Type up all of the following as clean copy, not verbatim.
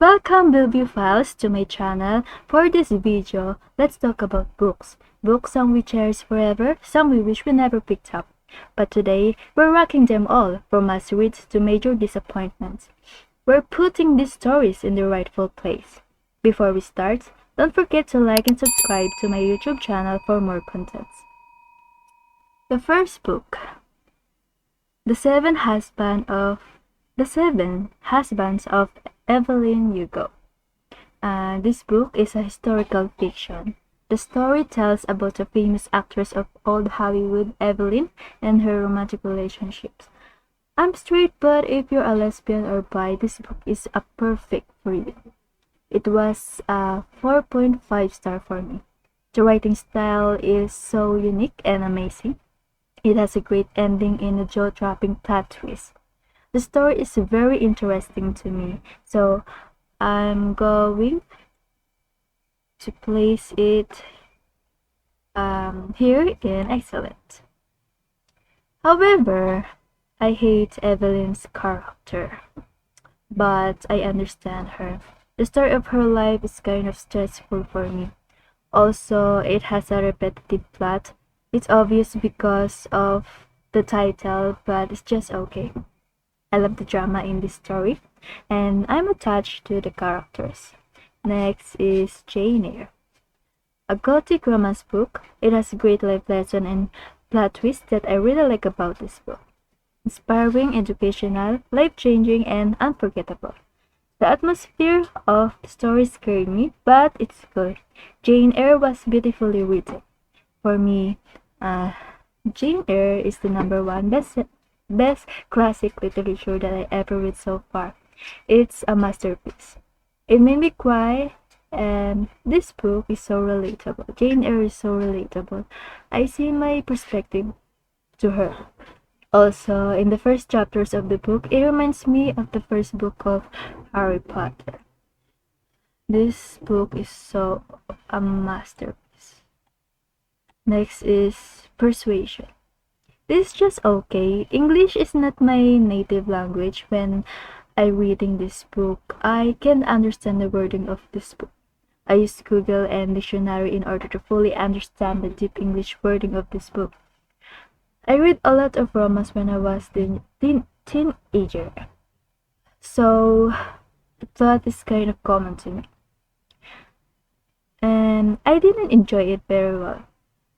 Welcome bibliophiles to my channel. For this video, let's talk about books. Books some we cherish forever, some we wish we never picked up. But today, we're rocking them all, from must-reads to major disappointments. We're putting these stories in their rightful place. Before we start, don't forget to like and subscribe to my YouTube channel for more contents. The first book, The Seven Husbands of Evelyn Hugo. This book is a historical fiction. The story tells about a famous actress of old Hollywood, Evelyn, and her romantic relationships. I'm straight, but if you're a lesbian or bi, this book is a perfect for you. It was a 4.5 star for me. The writing style is so unique and amazing. It has a great ending and a jaw-dropping plot twist. The story is very interesting to me, so I'm going to place it here in excellent. However, I hate Evelyn's character, but I understand her. The story of her life is kind of stressful for me. Also, it has a repetitive plot. It's obvious because of the title, but it's just okay. I love the drama in this story, and I'm attached to the characters. Next is Jane Eyre. A gothic romance book. It has a great life lesson and plot twist that I really like about this book. Inspiring, educational, life-changing, and unforgettable. The atmosphere of the story scared me, but it's good. Jane Eyre was beautifully written. For me, Jane Eyre is the #1 best classic literature that I ever read so far. It's a masterpiece. It made me cry, and this book is so relatable. Jane Eyre is so relatable. I see my perspective to her. Also, in the first chapters of the book, it reminds me of the first book of Harry Potter. This book is so a masterpiece. Next is Persuasion. This is just okay. English is not my native language. When I'm reading this book, I can understand the wording of this book. I use Google and dictionary in order to fully understand the deep English wording of this book. I read a lot of romance when I was a teenager, so the plot is kind of common to me. And I didn't enjoy it very well.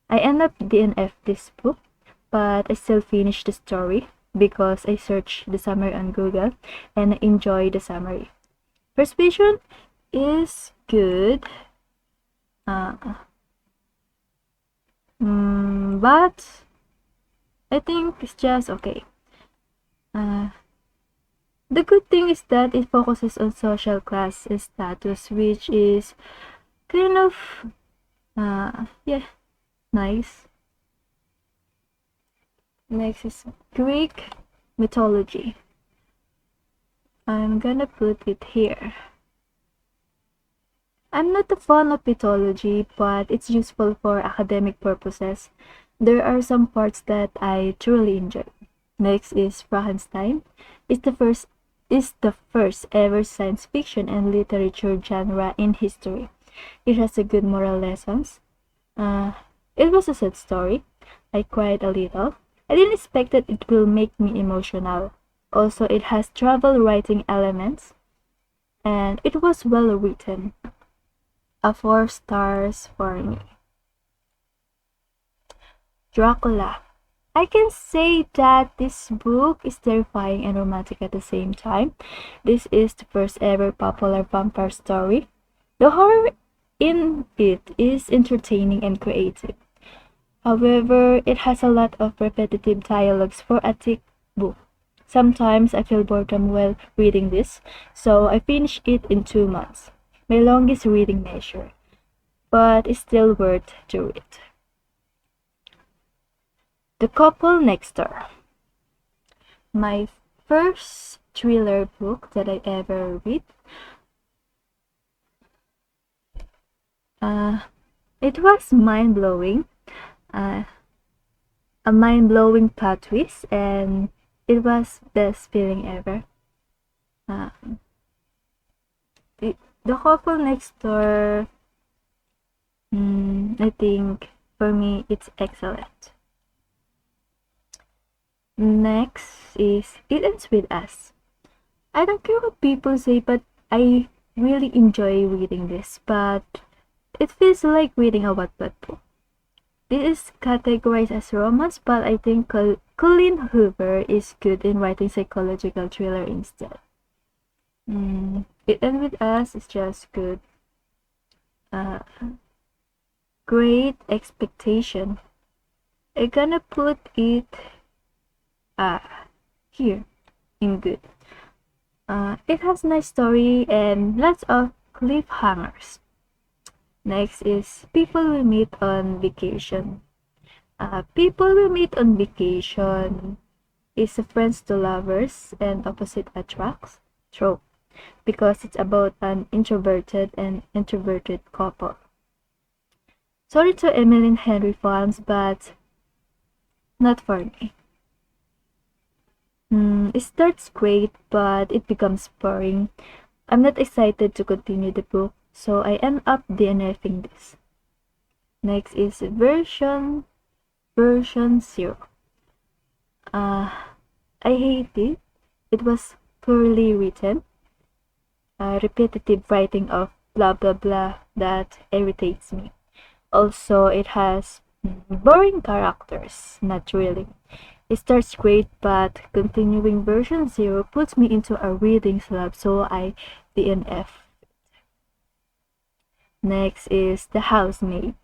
I ended up DNF this book, but I still finished the story because I searched the summary on Google and enjoyed the summary. Persuasion is good, but I think it's just okay. The good thing is that it focuses on social class and status, which is kind of, nice. Next is Greek mythology. I'm gonna put it here. I'm not a fan of mythology, but it's useful for academic purposes. There are some parts that I truly enjoy. Next is Frankenstein. It's the first ever science fiction and literature genre in history. It has a good moral lessons. It was a sad story. I cried a little. I didn't expect that it will make me emotional. Also, it has travel writing elements, and it was well written. A 4 stars for me. Dracula. I can say that this book is terrifying and romantic at the same time. This is the first ever popular vampire story. The horror in it is entertaining and creative. However, it has a lot of repetitive dialogues for a thick book. Sometimes I feel boredom while reading this, so I finished it in 2 months. My longest reading measure, but it's still worth to read. The Couple Next Door. My first thriller book that I ever read. It was mind-blowing. A mind-blowing plot twist, and it was best feeling ever. The couple next door, I think for me it's excellent. Next is It Ends With Us. I don't care what people say, but I really enjoy reading this, but it feels like reading a Wattpad book. This is categorized as romance, but I think Colleen Hoover is good in writing psychological thriller instead. It Ends With Us is just good. Uh, Great Expectation. I'm gonna put it here in good. It has nice story and lots of cliffhangers. Next is People We Meet on Vacation. People We Meet on Vacation is a friends to lovers and opposite attracts trope because it's about an introverted and introverted couple. Sorry to Emily and Henry fans, but not for me. It starts great, but it becomes boring. I'm not excited to continue the book, so I end up DNFing this. Next is version 0. I hate it. It was poorly written. Repetitive writing of blah blah blah that irritates me. Also, it has boring characters, not really. It starts great, but continuing version 0 puts me into a reading slump, so I DNF. Next is The Housemaid.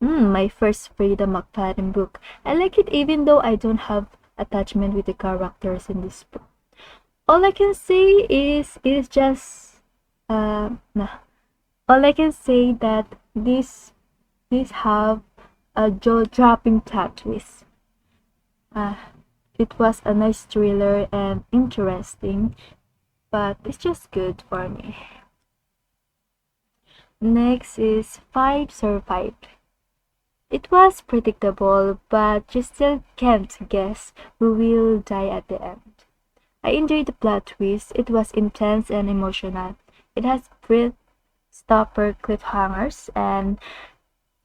My first Frida McFadden book. I like it even though I don't have attachment with the characters in this book. All I can say is it is just nah. All I can say that this have a jaw-dropping plot twist. It was a nice thriller and interesting, but it's just good for me. Next is 5 Survived. It was predictable, but you still can't guess who will die at the end. I enjoyed the plot twist. It was intense and emotional. It has stopper cliffhangers and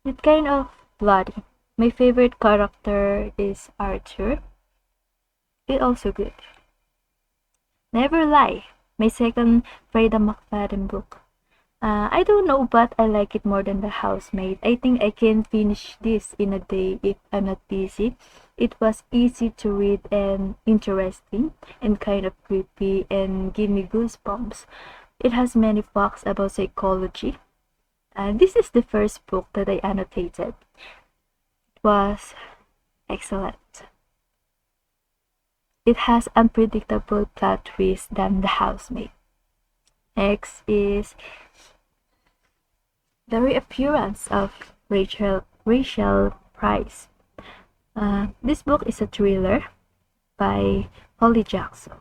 it's kind of bloody. My favorite character is Arthur. It's also good. Never Lie, my second Freda McFadden book. I don't know, but I like it more than The Housemaid. I think I can finish this in a day if I'm not busy. It was easy to read and interesting and kind of creepy and give me goosebumps. It has many facts about psychology. This is the first book that I annotated. It was excellent. It has unpredictable plot twists than The Housemaid. Next is The Reappearance of Rachel Price. This book is a thriller by Holly Jackson.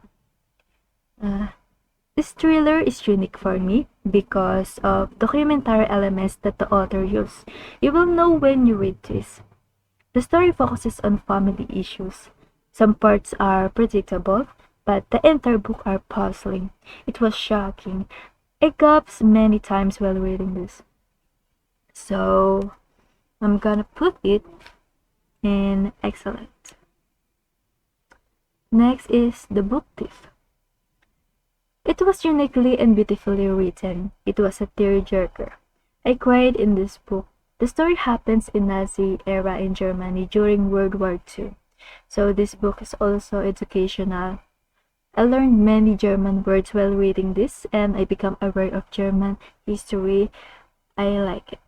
This thriller is unique for me because of documentary elements that the author used. You will know when you read this. The story focuses on family issues. Some parts are predictable, but the entire book are puzzling. It was shocking. I gasped many times while reading this. So, I'm gonna put it in excellent. Next is The Book Thief. It was uniquely and beautifully written. It was a tearjerker. I cried in this book. The story happens in Nazi era in Germany during World War II. So this book is also educational. I learned many German words while reading this and I become aware of German history. I like it.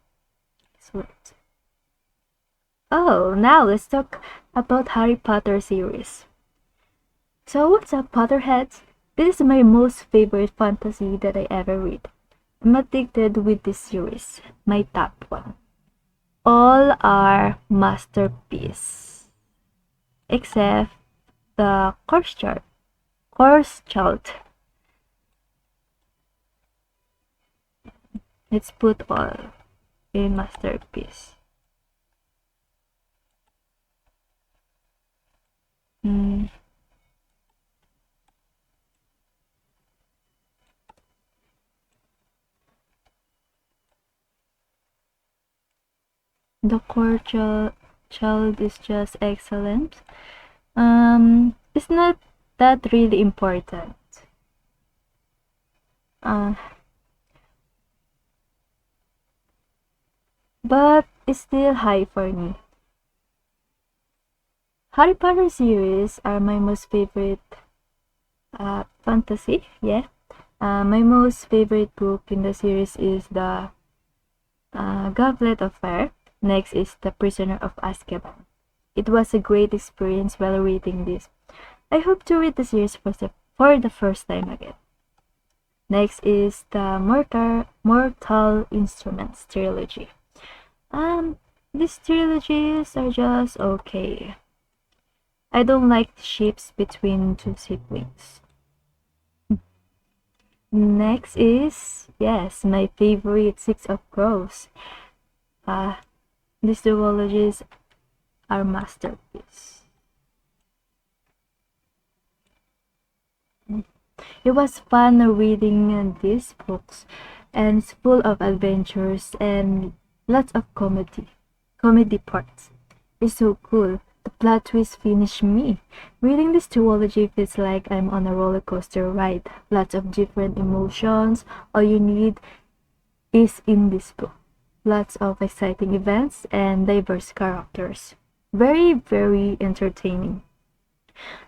Excellent. Oh, now let's talk about Harry Potter series. So what's up, Potterheads? This is my most favorite fantasy that I ever read. I'm addicted with this series, my top one. All are masterpieces, except the Course Child. Let's put all in masterpiece. The core child is just excellent. It's not that really important. Uh, but it's still high for me. Harry Potter series are my most favorite fantasy. Yeah. My most favorite book in the series is the Goblet of Fire. Next is The Prisoner of Azkaban. It was a great experience while reading this. I hope to read the series for the first time again. Next is the Mortal Instruments trilogy. These trilogies are just okay. I don't like ships between two siblings. Next is, yes, my favorite, Six of Crows. These duologies are masterpiece. It was fun reading these books, and it's full of adventures and lots of comedy parts. It's so cool. The plot twist finished me. Reading this duology feels like I'm on a roller coaster ride. Lots of different emotions. All you need is in this book. Lots of exciting events and diverse characters. Very, very entertaining.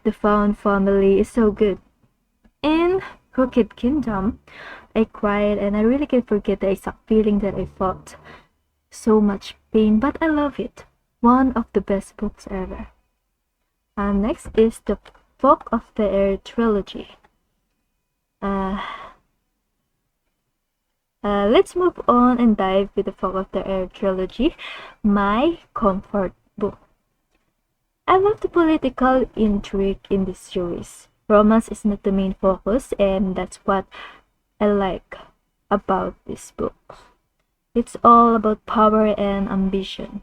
The found family is so good. In Crooked Kingdom, I cried and I really can't forget the exact feeling that I felt. So much pain, but I love it. One of the best books ever. And next is the Fog of the Air trilogy. Let's move on and dive with the Fog of the Air trilogy, my comfort book. I love the political intrigue in this series. Romance is not the main focus, and that's what I like about this book. It's all about power and ambition.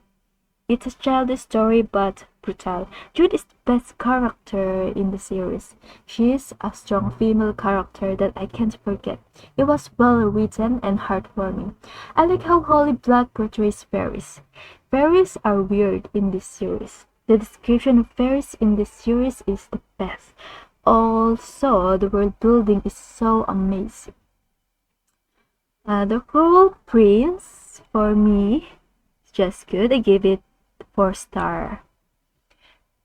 It's a childish story but brutal. Jude is the best character in the series. She is a strong female character that I can't forget. It was well written and heartwarming. I like how Holly Black portrays fairies. Fairies are weird in this series. The description of fairies in this series is the best. Also, the world building is so amazing. The Cruel Prince, for me, is just good. I gave it 4 star.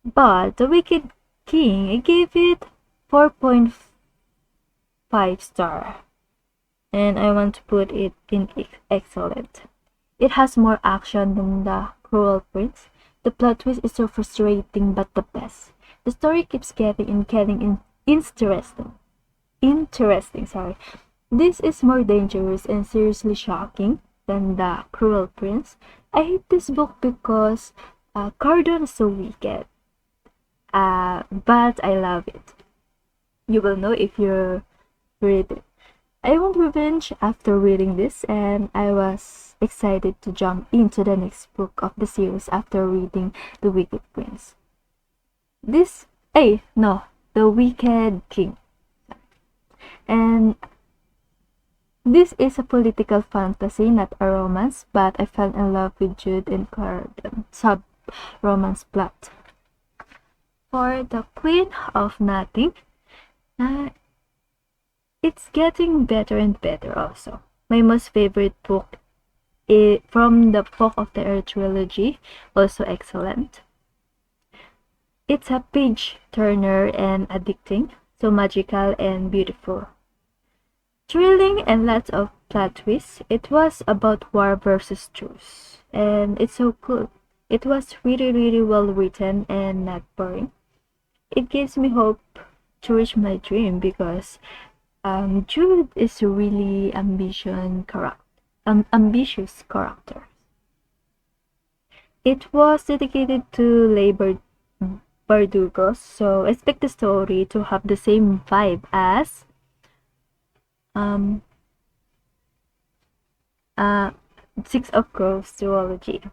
But The Wicked King, I gave it 4.5 star. And I want to put it in excellent. It has more action than The Cruel Prince. The plot twist is so frustrating but the best. The story keeps getting interesting. This is more dangerous and seriously shocking than The Cruel Prince. I hate this book because Cardon is so wicked. But I love it. You will know if you read it. I want revenge after reading this, and I was excited to jump into the next book of the series after reading The Wicked Prince. The Wicked King. And this is a political fantasy, not a romance, but I fell in love with Jude and Cardon sub-romance plot. For The Queen of Nothing, it's getting better and better also. My most favorite book from the Fog of the Air trilogy, also excellent. It's a page-turner and addicting, so magical and beautiful. Thrilling and lots of plot twists. It was about war versus truth, and it's so cool. It was really, really well written and not boring. It gives me hope to reach my dream because Jude is a really ambitious character. It was dedicated to labor Bardugos, so expect the story to have the same vibe as Six of Crows duology,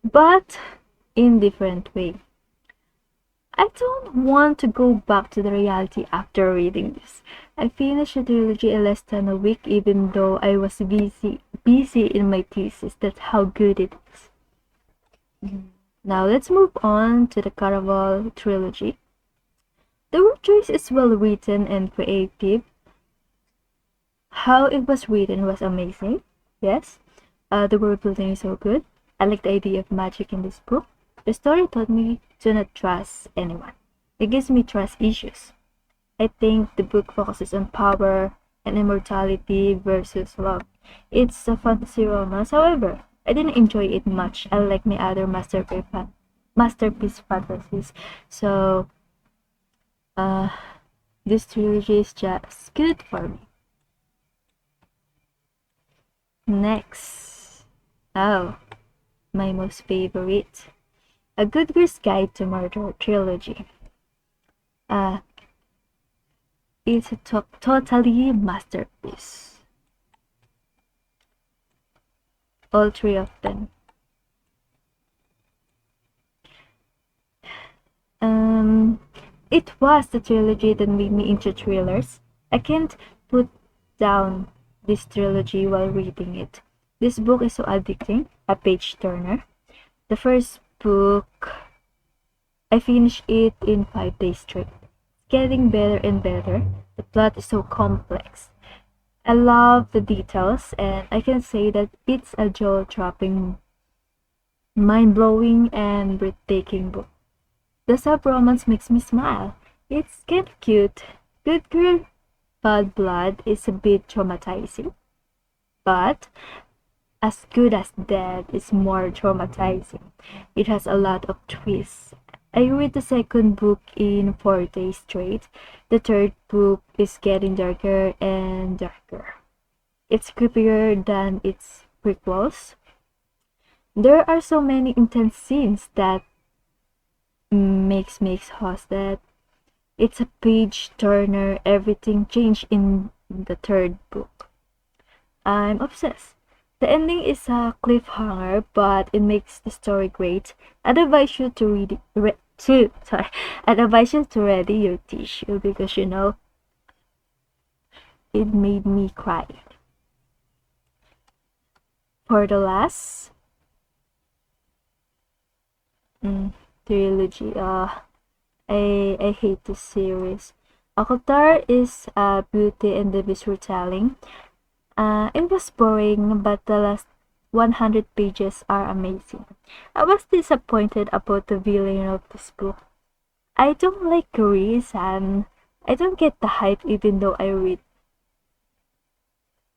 but in different way. I don't want to go back to the reality after reading this. I finished the trilogy in less than a week even though I was busy in my thesis. That's how good it is. Now let's move on to the Caraval trilogy. The word choice is well written and creative. How it was written was amazing. Yes. The world building is so good. I like the idea of magic in this book. The story taught me to not trust anyone. It gives me trust issues. I think the book focuses on power and immortality versus love. It's a fantasy romance, however, I didn't enjoy it much. I like my other masterpiece fantasies. So, uh, this trilogy is just good for me. Next. Oh, my most favorite. A Good Girl's Guide to Murder trilogy. It's a totally masterpiece. All three of them. It was the trilogy that made me into thrillers. I can't put down this trilogy while reading it. This book is so addicting, a page turner. The first book, I finished it in 5 days straight. It's getting better and better. The plot is so complex. I love the details, and I can say that it's a jaw-dropping, mind-blowing, and breathtaking book. The sub-romance makes me smile. It's kind of cute. Good Girl, Bad Blood is a bit traumatizing, but As Good as Dead is more traumatizing. It has a lot of twists. I read the second book in 4 days straight. The third book is getting darker and darker. It's creepier than its prequels. There are so many intense scenes that makes me exhausted. It's a page turner. Everything changed in the third book. I'm obsessed. The ending is a cliffhanger, but it makes the story great. I'd advise you to I'd advise you to ready your tissue because it made me cry. For the last trilogy, I hate this series. Avatar is Beauty and the Beast retelling. It was boring, but the last 100 pages are amazing. I was disappointed about the villain of this book. I don't like Grease and I don't get the hype even though I read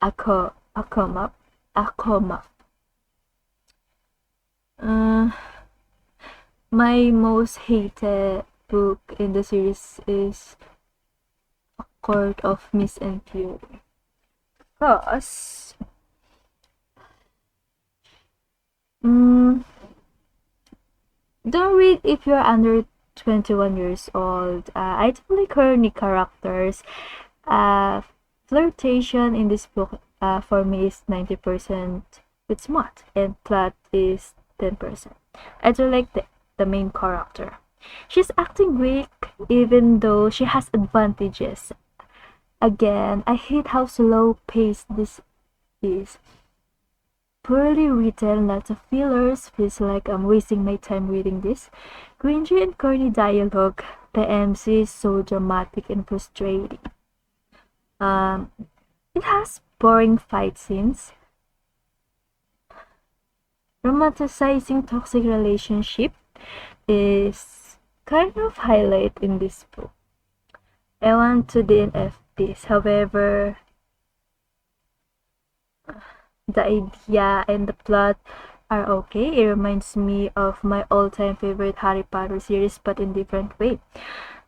Akoma. My most hated book in the series is A Court of Mist and Fury. Because don't read if you're under 21 years old. I don't like horny characters. Flirtation in this book for me is 90% with smut and plot is 10%. I don't like the main character. She's acting weak even though she has advantages. Again, I hate how slow paced this is. Poorly written, lots of fillers, feels like I'm wasting my time reading this. Cringy and corny dialogue. The MC is so dramatic and frustrating. It has boring fight scenes. Romanticizing toxic relationship is kind of highlight in this book. I want to DNF this, however, the idea and the plot are okay. It reminds me of my all-time favorite Harry Potter series but in different way.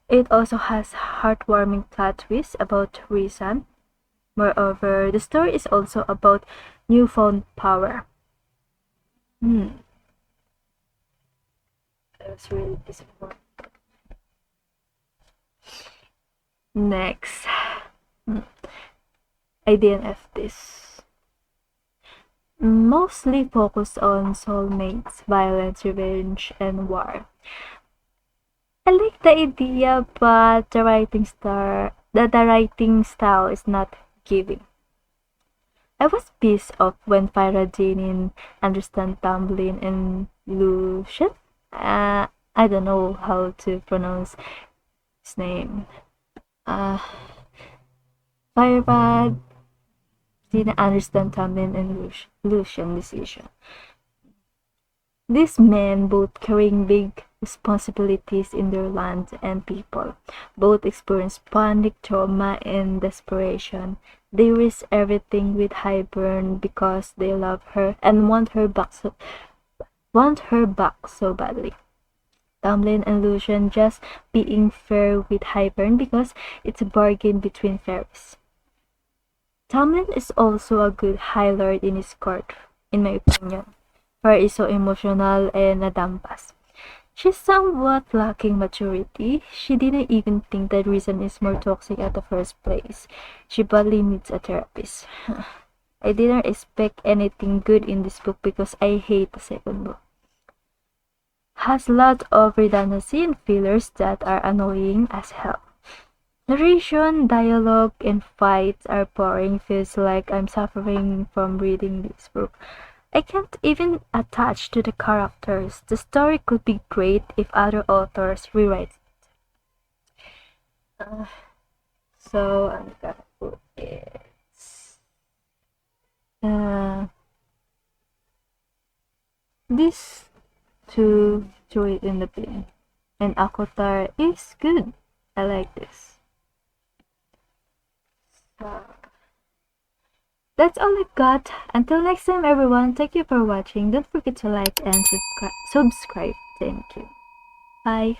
It also has heartwarming plot twists about reason. Moreover, the story is also about newfound power. I was really disappointed. Next, I DNF this. Mostly focused on soulmates, violence, revenge, and war. I like the idea, but the writing style is not giving. I was pissed off when Farah didn't understand Tamlin and Lucian. I don't know how to pronounce his name. Uh, Farah didn't understand Tamlin and Lucian decision. These men, both carrying big responsibilities in their land and people, both experience panic, trauma, and desperation. They risk everything with Hybern because they love her and want her back so badly. Tamlin and Lucian just being fair with Hybern because it's a bargain between fairies. Tamlin is also a good High Lord in his court, in my opinion. Her is so emotional and nadampas. She's somewhat lacking maturity. She didn't even think that reason is more toxic at the first place. She badly needs a therapist. I didn't expect anything good in this book because I hate the second book. Has lots of redundancy and fillers that are annoying as hell. Narration, dialogue, and fights are boring. Feels like I'm suffering from reading this book. I can't even attach to the characters. The story could be great if other authors rewrite it. So I'm gonna put it. This to throw it in the bin. And Akotar is good. I like this. So that's all I've got. Until next time, everyone, thank you for watching. Don't forget to like and subscribe. Thank you. Bye.